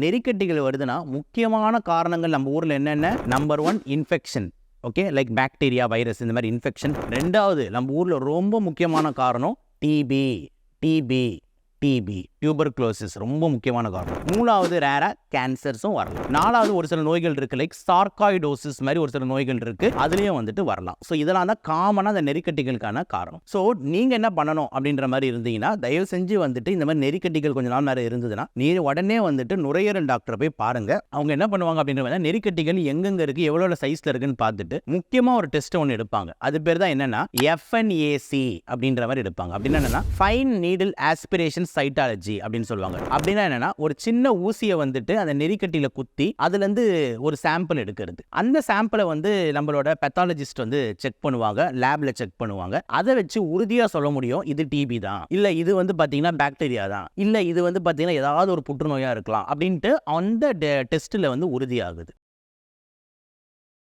நெறிக்கட்டிகள் வருதுன்னா முக்கியமான காரணங்கள் நம்ம ஊரில் என்னென்ன? Number 1 infection. Okay, like bacteria, virus, இந்த மாதிரி இன்ஃபெக்ஷன். 2வது நம்ம ஊரில் ரொம்ப முக்கியமான காரணம் டிபி. டியூபர்குலோசிஸ் ரொம்ப முக்கியமான காரணம். 3வது ரேரா கேன்சர்ஸும் வரலாம். 4வது ஒரு சில நோய்கள் இருக்கு, லைக் சார்காய்டோசிஸ் மாதிரி ஒரு சில நோய்கள் இருக்கு, அதுலயும் வரலாம். ஸோ இதெல்லாம் தான் காமனா அந்த நெறிக்கட்டிகளுக்கான காரணம். ஸோ நீங்க என்ன பண்ணணும் அப்படின்ற மாதிரி இருந்தீங்கன்னா, தயவு செஞ்சு இந்த மாதிரி நெறிக்கட்டிகள் கொஞ்ச நாள் நேரம் இருந்ததுன்னா நீங்க உடனே நுரையீரல் டாக்டரை போய் பாருங்க. அவங்க என்ன பண்ணுவாங்க அப்படின்ற மாதிரி நெறிக்கட்டிகள் எங்கெங்க இருக்கு, எவ்வளவு சைஸ்ல இருக்குன்னு பார்த்துட்டு முக்கியமா ஒரு டெஸ்ட் ஒன்று எடுப்பாங்க. அது பேர் தான் என்னன்னா FNAC அப்படின்ற மாதிரி எடுப்பாங்க. அப்படின்னா என்னன்னா ஃபைன் நீடில் ஆஸ்பிரேஷன் சைட்டாலஜி அப்படின்னு சொல்லுவாங்க. அப்படின்னா என்னன்னா ஒரு சின்ன ஊசியை அந்த நெறிக்கட்டியில குத்தி அதுல இருந்து ஒரு சாம்பிள் எடுக்கிறது. அந்த சாம்பிளை நம்மளோட பெத்தாலஜிஸ்ட் செக் பண்ணுவாங்க, லேப்ல செக் பண்ணுவாங்க. அதை வச்சு உறுதியா சொல்ல முடியும் இது டிபி தான், இல்ல இது பாத்தீங்கன்னா பாக்டீரியா தான், இல்ல இது பாத்தீங்கன்னா ஏதாவது ஒரு புற்றுநோயா இருக்கலாம் அப்படின்ட்டு அந்த டெஸ்ட்ல உறுதியாகுது.